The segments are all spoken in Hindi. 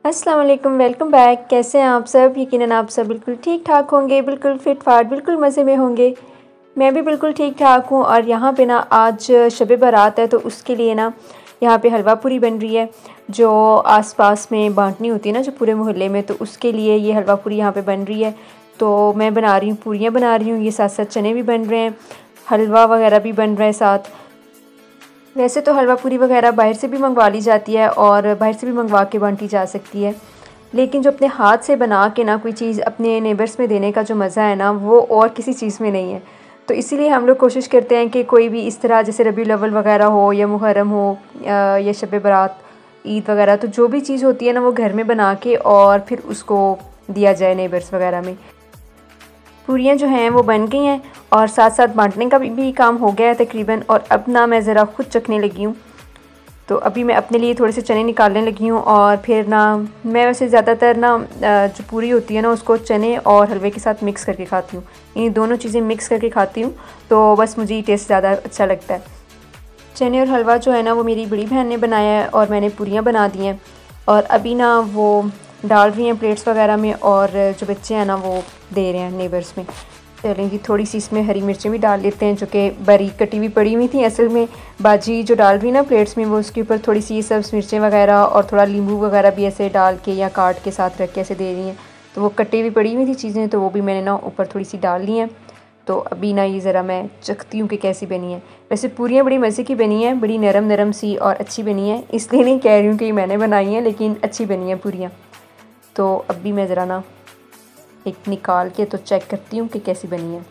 अस्सलाम वालेकुम, वेलकम बैक। कैसे हैं आप सब? यकीनन आप सब बिल्कुल ठीक ठाक होंगे, बिल्कुल फिट फाट, बिल्कुल मज़े में होंगे। मैं भी बिल्कुल ठीक ठाक हूँ। और यहाँ पे ना आज शब बारात है, तो उसके लिए ना यहाँ पे हलवा पूरी बन रही है जो आसपास में बांटनी होती है ना, जो पूरे मोहल्ले में, तो उसके लिए ये हलवा पूरी यहाँ पे बन रही है। तो मैं बना रही हूँ, पूरियाँ बना रही हूँ, ये साथ साथ चने भी बन रहे हैं, हलवा वगैरह भी बन रहा है साथ। वैसे तो हलवा पूरी वगैरह बाहर से भी मंगवा ली जाती है और बाहर से भी मंगवा के बांटी जा सकती है, लेकिन जो अपने हाथ से बना के ना कोई चीज़ अपने नेबर्स में देने का जो मज़ा है ना, वो और किसी चीज़ में नहीं है। तो इसीलिए हम लोग कोशिश करते हैं कि कोई भी इस तरह जैसे रबीउल अव्वल वगैरह हो या मुहर्रम हो या शब बारात, ईद वगैरह, तो जो भी चीज़ होती है ना वो घर में बना के और फिर उसको दिया जाए नेबर्स वगैरह में। पूरियाँ जो हैं वो बन गई हैं और साथ साथ बांटने का भी काम हो गया है तकरीबन। और अब ना मैं ज़रा खुद चखने लगी हूँ, तो अभी मैं अपने लिए थोड़े से चने निकालने लगी हूँ। और फिर ना मैं वैसे ज़्यादातर ना जो पूरी होती है ना उसको चने और हलवे के साथ मिक्स करके खाती हूँ, इन दोनों चीज़ें मिक्स करके खाती हूँ, तो बस मुझे ये टेस्ट ज़्यादा अच्छा लगता है। चने और हलवा जो है ना वो मेरी बड़ी बहन ने बनाया है और मैंने पूरियाँ बना दी हैं। और अभी ना वो डाल रही हैं प्लेट्स वगैरह में, और जो बच्चे हैं ना वो दे रहे हैं नेबर्स में। चलेंगी थोड़ी सी इसमें हरी मिर्चें भी डाल लेते हैं, जो कि बारीक कटी हुई पड़ी हुई थी। असल में बाजी जो डाल रही ना प्लेट्स में, वो उसके ऊपर थोड़ी सी सब्ज़ मिर्चें वगैरह और थोड़ा नींबू वगैरह भी ऐसे डाल के या काट के साथ रख के ऐसे दे रही हैं। तो वो कटी हुई पड़ी हुई थी चीज़ें, तो वो भी मैंने ना ऊपर थोड़ी सी डाल ली हैं। तो अभी ना ये ज़रा मैं चखती हूँ कि कैसी बनी है। वैसे पूरियाँ बड़ी मज़े की बनी हैं, बड़ी नरम नरम सी और अच्छी बनी है। इसलिए नहीं कह रही हूँ कि मैंने बनाई है, लेकिन अच्छी बनी है पूरियाँ। तो अभी मैं ज़रा ना एक निकाल के तो चेक करती हूँ कि कैसी बनी है।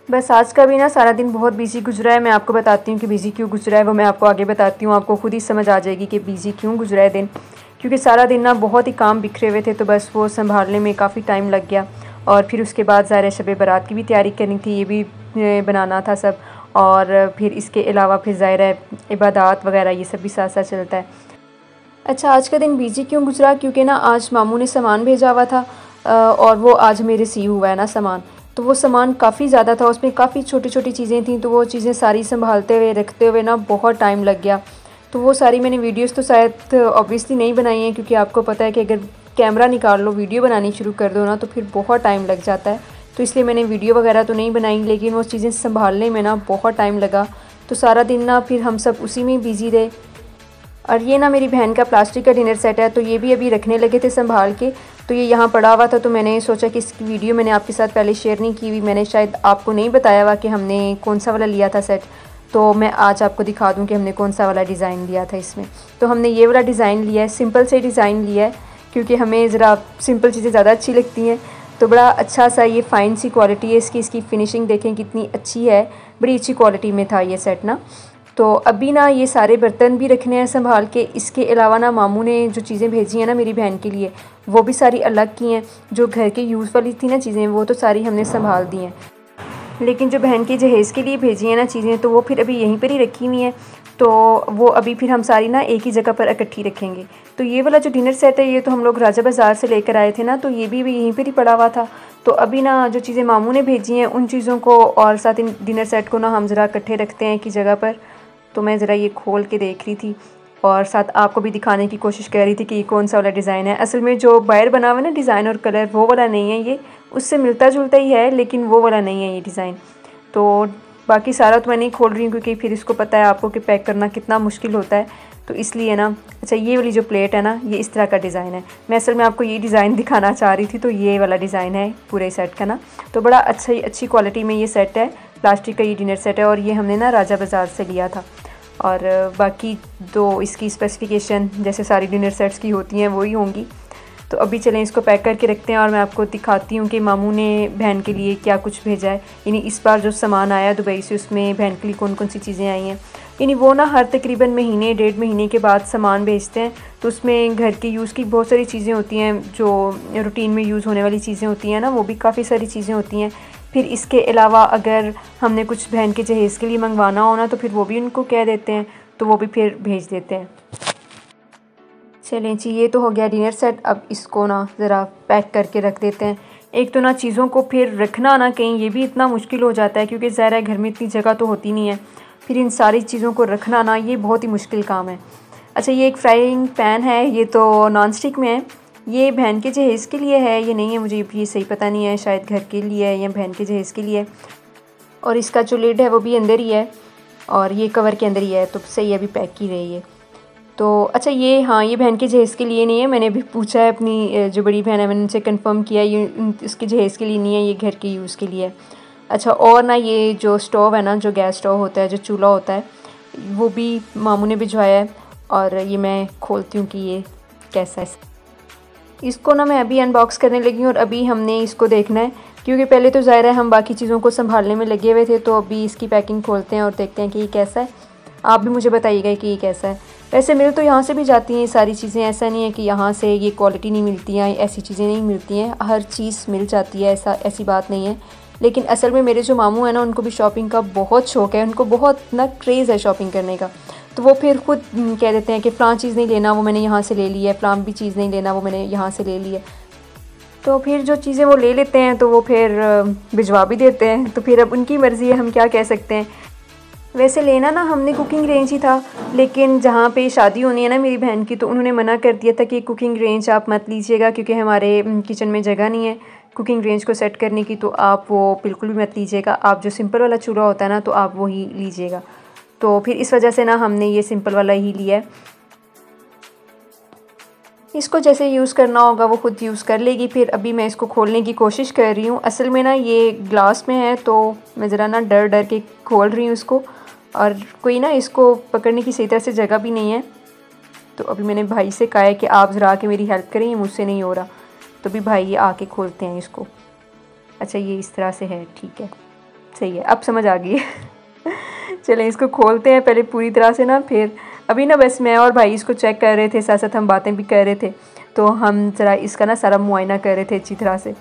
बस आज का भी ना सारा दिन बहुत बिजी गुजरा है। मैं आपको बताती हूँ कि बिज़ी क्यों गुजरा है, वो मैं आपको आगे बताती हूँ। आपको खुद ही समझ आ जाएगी कि बिज़ी क्यों गुजरा है दिन, क्योंकि सारा दिन ना बहुत ही काम बिखरे हुए थे, तो बस वो संभालने में काफ़ी टाइम लग गया। और फिर उसके बाद ज़ाहिर है शब बारात की भी तैयारी करनी थी, ये भी बनाना था सब। और फिर इसके अलावा फिर ज़ाहिर है इबादत वगैरह ये सब भी साथ साथ चलता है। अच्छा, आज का दिन बिज़ी क्यों गुजरा, क्योंकि ना आज मामू ने सामान भेजा हुआ था और वो आज मेरे रिसीव हुआ है ना सामान। तो वो सामान काफ़ी ज़्यादा था, उसमें काफ़ी छोटी छोटी चीज़ें थी, तो वो चीज़ें सारी संभालते हुए रखते हुए ना बहुत टाइम लग गया। तो वो सारी मैंने वीडियोस तो शायद ऑब्वियसली नहीं बनाई हैं, क्योंकि आपको पता है कि अगर कैमरा निकाल लो वीडियो बनानी शुरू कर दो ना, तो फिर बहुत टाइम लग जाता है। तो इसलिए मैंने वीडियो वगैरह तो नहीं बनाई, लेकिन वो चीज़ें संभालने में ना बहुत टाइम लगा। तो सारा दिन ना फिर हम सब उसी में बिज़ी रहे। और ये ना मेरी बहन का प्लास्टिक का डिनर सेट है, तो ये भी अभी रखने लगे थे संभाल के। तो ये यहाँ पड़ा हुआ था, तो मैंने सोचा कि इसकी वीडियो मैंने आपके साथ पहले शेयर नहीं की हुई, मैंने शायद आपको नहीं बताया हुआ कि हमने कौन सा वाला लिया था सेट। तो मैं आज आपको दिखा दूँ कि हमने कौन सा वाला डिज़ाइन लिया था इसमें। तो हमने ये वाला डिज़ाइन लिया है, सिंपल से डिज़ाइन लिया है, क्योंकि हमें ज़रा सिंपल चीज़ें ज़्यादा अच्छी लगती हैं। तो बड़ा अच्छा सा ये फ़ाइन सी क्वालिटी है इसकी फिनिशिंग देखें कितनी अच्छी है, बड़ी अच्छी क्वालिटी में था ये सेट ना। तो अभी ना ये सारे बर्तन भी रखने हैं संभाल के। इसके अलावा ना मामू ने जो चीज़ें भेजी हैं ना मेरी बहन के लिए, वो भी सारी अलग की हैं। जो घर के यूज़ वाली थी ना चीज़ें, वो तो सारी हमने संभाल दी हैं, लेकिन जो बहन की जहेज़ के लिए भेजी हैं ना चीज़ें, तो वो फिर अभी यहीं पर ही रखी हुई हैं। तो वो अभी फिर हम सारी ना एक ही जगह पर इकट्ठी रखेंगे। तो ये वाला जो डिनर सेट है, ये तो हम लोग राजा बाज़ार से लेकर आए थे ना, तो ये भी यहीं पर ही पड़ा हुआ था। तो अभी ना जो चीज़ें मामू ने भेजी हैं उन चीज़ों को और साथ इन डिनर सेट को ना हम ज़रा इकट्ठे रखते हैं एक ही जगह पर। तो मैं ज़रा ये खोल के देख रही थी और साथ आपको भी दिखाने की कोशिश कर रही थी कि ये कौन सा वाला डिज़ाइन है। असल में जो बाहर बना हुआ है ना डिज़ाइन और कलर, वो वाला नहीं है ये, उससे मिलता जुलता ही है, लेकिन वो वाला नहीं है ये डिज़ाइन। तो बाकी सारा तो मैं नहीं खोल रही हूँ, क्योंकि फिर इसको पता है आपको कि पैक करना कितना मुश्किल होता है, तो इसलिए ना। अच्छा, ये वाली जो प्लेट है ना, ये इस तरह का डिज़ाइन है। मैं असल में आपको ये डिज़ाइन दिखाना चाह रही थी, तो ये वाला डिज़ाइन है पूरे सेट का ना। तो बड़ा अच्छी क्वालिटी में ये सेट है, प्लास्टिक का ये डिनर सेट है, और ये हमने ना राजा बाज़ार से लिया था। और बाकी तो इसकी स्पेसिफ़िकेशन जैसे सारी डिनर सेट्स की होती हैं वही होंगी। तो अभी चलें इसको पैक करके रखते हैं और मैं आपको दिखाती हूँ कि मामू ने बहन के लिए क्या कुछ भेजा है। यानी इस बार जो सामान आया दुबई से, उसमें बहन के लिए कौन कौन सी चीज़ें आई हैं। यानी वो ना हर तकरीबन महीने 1.5 महीने के बाद सामान भेजते हैं, तो उसमें घर के यूज़ की बहुत सारी चीज़ें होती हैं, जो रूटीन में यूज़ होने वाली चीज़ें होती हैं ना, वो भी काफ़ी सारी चीज़ें होती हैं। फिर इसके अलावा अगर हमने कुछ बहन के जहेज़ के लिए मंगवाना हो ना, तो फिर वो भी उनको कह देते हैं, तो वो भी फिर भेज देते हैं। चलें जी, ये तो हो गया डिनर सेट। अब इसको ना ज़रा पैक करके रख देते हैं। एक तो ना चीज़ों को फिर रखना ना कहीं, ये भी इतना मुश्किल हो जाता है, क्योंकि ज़ाहिर है घर में इतनी जगह तो होती नहीं है, फिर इन सारी चीज़ों को रखना ना ये बहुत ही मुश्किल काम है। अच्छा ये एक फ्राइंग पैन है, ये तो नॉन स्टिक में है। ये बहन के जहेज़ के लिए है, ये नहीं है, मुझे ये सही पता नहीं है, शायद घर के लिए है या बहन के जहेज़ के लिए। और इसका जो लिड है वो भी अंदर ही है और ये कवर के अंदर ही है, तो सही है, अभी पैक की रही है। तो अच्छा ये हाँ, ये बहन के जहेज़ के लिए नहीं है, मैंने अभी पूछा है अपनी जो बड़ी बहन है, मैंने उनसे कंफर्म किया, ये इसके जहेज़ के लिए नहीं है, ये घर के यूज़ के लिए है। अच्छा और ना ये जो स्टोव है ना, जो गैस स्टोव होता है, जो चूल्हा होता है, वो भी मामू ने भिजवाया है और ये मैं खोलती हूँ कि ये कैसा है। इसको ना मैं अभी अनबॉक्स करने लगी हूँ और अभी हमने इसको देखना है, क्योंकि पहले तो ज़ाहिर है हम बाकी चीज़ों को संभालने में लगे हुए थे। तो अभी इसकी पैकिंग खोलते हैं और देखते हैं कि ये कैसा है। आप भी मुझे बताइएगा कि ये कैसा है। वैसे मिल तो यहाँ से भी जाती हैं ये सारी चीज़ें, ऐसा नहीं है कि यहाँ से ये क्वालिटी नहीं मिलती है, ऐसी चीज़ें नहीं मिलती हैं, हर चीज़ मिल जाती है, ऐसी बात नहीं है। लेकिन असल में मेरे जो मामू हैं ना, उनको भी शॉपिंग का बहुत शौक़ है, उनको बहुत ना क्रेज़ है शॉपिंग करने का। तो वो फिर खुद कह देते हैं कि फ़लाँ चीज़ नहीं लेना, वो मैंने यहाँ से ले ली है, फ़लाँ भी चीज़ नहीं लेना, वो मैंने यहाँ से ले ली है। तो फिर जो चीज़ें वो ले लेते हैं तो वो फिर भिजवा भी देते हैं, तो फिर अब उनकी मर्ज़ी है, हम क्या कह सकते हैं। वैसे लेना ना हमने कुकिंग रेंज ही था, लेकिन जहाँ पे शादी होनी है ना मेरी बहन की, तो उन्होंने मना कर दिया था कि कुकिंग रेंज आप मत लीजिएगा, क्योंकि हमारे किचन में जगह नहीं है कुकिंग रेंज को सेट करने की, तो आप वो बिल्कुल भी मत लीजिएगा, आप जो सिंपल वाला चूल्हा होता है ना, तो आप वो ही लीजिएगा। तो फिर इस वजह से ना हमने ये सिंपल वाला ही लिया है। इसको जैसे यूज़ करना होगा वो खुद यूज़ कर लेगी। फिर अभी मैं इसको खोलने की कोशिश कर रही हूँ। असल में ना ये ग्लास में है, तो मैं ज़रा ना डर डर के खोल रही हूँ इसको, और कोई ना इसको पकड़ने की सही तरह से जगह भी नहीं है। तो अभी मैंने भाई से कहा है कि आप ज़रा आके मेरी हेल्प करें, ये मुझसे नहीं हो रहा। तो भी भाई ये आके खोलते हैं इसको। अच्छा ये इस तरह से है, ठीक है, सही है, अब समझ आ गई है। चलें इसको खोलते हैं पहले पूरी तरह से ना। फिर अभी ना बस मैं और भाई इसको चेक कर रहे थे, साथ साथ हम बातें भी कर रहे थे, तो हम ज़रा इसका ना सारा मुआयना कर रहे थे अच्छी तरह से।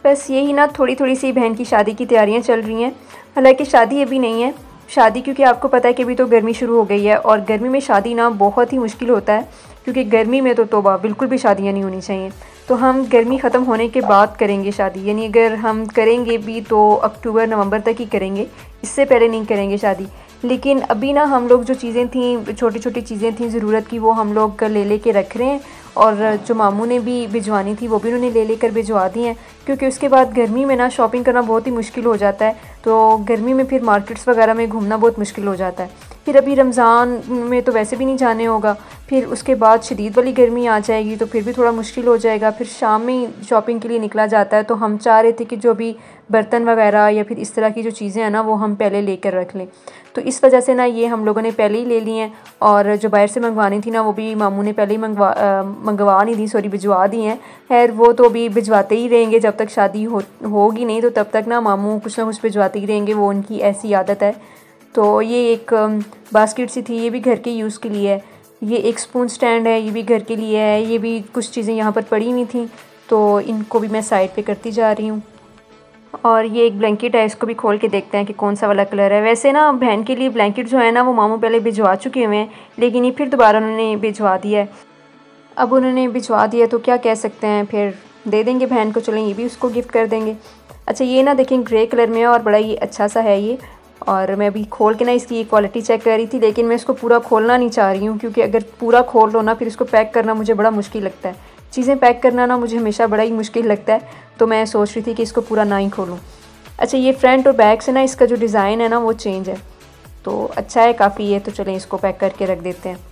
बस यही ना थोड़ी थोड़ी सी बहन की शादी की तैयारियां चल रही हैं। हालांकि शादी अभी नहीं है, शादी क्योंकि आपको पता है कि अभी तो गर्मी शुरू हो गई है, और गर्मी में शादी ना बहुत ही मुश्किल होता है, क्योंकि गर्मी में तो तौबा बिल्कुल भी शादियाँ नहीं होनी चाहिए। तो हम गर्मी ख़त्म होने के बाद करेंगे शादी, यानी अगर हम करेंगे भी तो अक्टूबर नवंबर तक ही करेंगे, इससे पहले नहीं करेंगे शादी। लेकिन अभी ना हम लोग जो चीज़ें थी, छोटी छोटी चीज़ें थी ज़रूरत की, वो हम लोग ले के रख रहे हैं, और जो मामू ने भी भिजवानी थी वो भी उन्होंने ले कर भिजवा दी हैं, क्योंकि उसके बाद गर्मी में ना शॉपिंग करना बहुत ही मुश्किल हो जाता है। तो गर्मी में फिर मार्केट्स वगैरह में घूमना बहुत मुश्किल हो जाता है। फिर अभी रमज़ान में तो वैसे भी नहीं जाने होगा, फिर उसके बाद शदीद वाली गर्मी आ जाएगी, तो फिर भी थोड़ा मुश्किल हो जाएगा। फिर शाम में शॉपिंग के लिए निकला जाता है, तो हम चाह रहे थे कि जो भी बर्तन वगैरह या फिर इस तरह की जो चीज़ें हैं ना, वो हम पहले लेकर रख लें। तो इस वजह से ना ये हम लोगों ने पहले ही ले ली हैं, और जो बाहर से मंगवानी थी ना, वो भी मामू ने पहले ही मंगवा नहीं दी, सॉरी भिजवा दी हैं। खैर वो तो अभी भिजवाते ही रहेंगे जब तक शादी होगी नहीं, तो तब तक ना मामू कुछ ना कुछ भिजवाते ही रहेंगे, वो उनकी ऐसी आदत है। तो ये एक बास्केट सी थी, ये भी घर के यूज़ के लिए है। ये एक स्पून स्टैंड है, ये भी घर के लिए है। ये भी कुछ चीज़ें यहाँ पर पड़ी हुई थी, तो इनको भी मैं साइड पे करती जा रही हूँ। और ये एक ब्लैंकेट है, इसको भी खोल के देखते हैं कि कौन सा वाला कलर है। वैसे ना बहन के लिए ब्लैंकेट जो है ना, वो मामू पहले भिजवा चुके हुए हैं, लेकिन ये फिर दोबारा उन्होंने भिजवा दिया है। अब उन्होंने भिजवा दिया तो क्या कह सकते हैं, फिर दे देंगे बहन को, चलें ये भी उसको गिफ्ट कर देंगे। अच्छा ये ना देखें ग्रे कलर में है, और बड़ा ही अच्छा सा है ये। और मैं अभी खोल के ना इसकी क्वालिटी चेक कर रही थी, लेकिन मैं इसको पूरा खोलना नहीं चाह रही हूँ, क्योंकि अगर पूरा खोल लो ना, फिर इसको पैक करना मुझे बड़ा मुश्किल लगता है। चीज़ें पैक करना ना मुझे हमेशा बड़ा ही मुश्किल लगता है, तो मैं सोच रही थी कि इसको पूरा ना ही खोलूँ। अच्छा ये फ्रंट और बैक से ना इसका जो डिज़ाइन है ना, वो चेंज है, तो अच्छा है काफ़ी है। तो चलें इसको पैक करके रख देते हैं।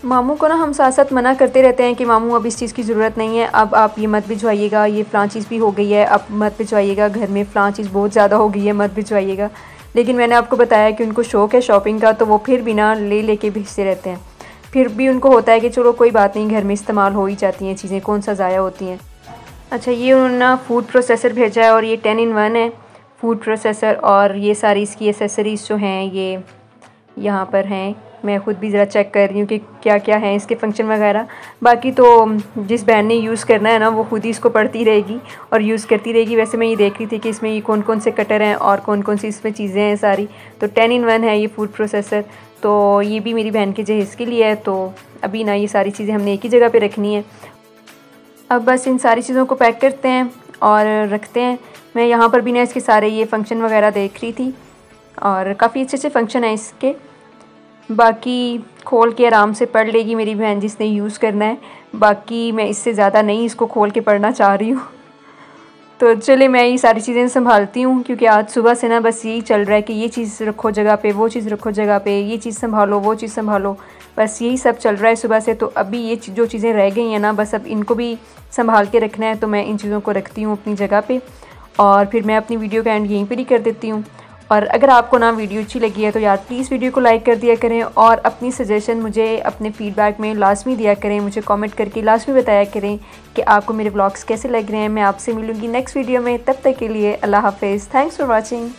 मामू को ना हम साथ साथ मना करते रहते हैं कि मामू अब इस चीज़ की ज़रूरत नहीं है, अब आप ये मत भिजवाइएगा, ये फ़लाँ चीज़ भी हो गई है, अब मत भिजवाइएगा, घर में फ़लाँ चीज़ बहुत ज़्यादा हो गई है, मत भिजवाइएगा। लेकिन मैंने आपको बताया कि उनको शौक़ है शॉपिंग का, तो वो फिर भी ना ले के भेजते रहते हैं। फिर भी उनको होता है कि चलो कोई बात नहीं, घर में इस्तेमाल हो ही जाती हैं चीज़ें, कौन सा ज़ाया होती हैं। अच्छा ये उन्होंने फूड प्रोसेसर भेजा है, और ये 10 in 1 है फूड प्रोसेसर, और ये सारी इसकी एसेसरीज़ जो हैं ये यहाँ पर हैं। मैं ख़ुद भी ज़रा चेक कर रही हूँ कि क्या क्या है इसके फंक्शन वगैरह। बाकी तो जिस बहन ने यूज़ करना है ना, वो खुद ही इसको पढ़ती रहेगी और यूज़ करती रहेगी। वैसे मैं ये देख रही थी कि इसमें ये कौन कौन से कटर हैं और कौन कौन सी इसमें चीज़ें हैं सारी। तो 10 in 1 है ये फूड प्रोसेसर, तो ये भी मेरी बहन के जहेज़ के लिए है। तो अभी ना ये सारी चीज़ें हमने एक ही जगह पर रखनी है। अब बस इन सारी चीज़ों को पैक करते हैं और रखते हैं। मैं यहाँ पर भी ना इसके सारे ये फंक्शन वगैरह देख रही थी, और काफ़ी अच्छे अच्छे फंक्शन हैं इसके। बाकी खोल के आराम से पढ़ लेगी मेरी बहन जिसने यूज़ करना है। बाकी मैं इससे ज़्यादा नहीं इसको खोल के पढ़ना चाह रही हूँ। तो चले मैं ये सारी चीज़ें संभालती हूँ, क्योंकि आज सुबह से ना बस यही चल रहा है कि ये चीज़ रखो जगह पे, वो चीज़ रखो जगह पे, ये चीज़ संभालो, वो चीज़ संभालो, बस यही सब चल रहा है सुबह से। तो अभी ये जो चीज़ें रह गई हैं ना, बस अब इनको भी संभाल के रखना है। तो मैं इन चीज़ों को रखती हूँ अपनी जगह पे और फिर मैं अपनी वीडियो का एंड यहीं पर ही कर देती हूँ। और अगर आपको ना वीडियो अच्छी लगी है तो यार प्लीज़ वीडियो को लाइक कर दिया करें और अपनी सजेशन मुझे अपने फीडबैक में लाजमी दिया करें, मुझे कमेंट करके लाजमी बताया करें कि आपको मेरे व्लॉग्स कैसे लग रहे हैं। मैं आपसे मिलूँगी नेक्स्ट वीडियो में, तब तक के लिए अल्लाह हाफ़िज़। Thanks for watching.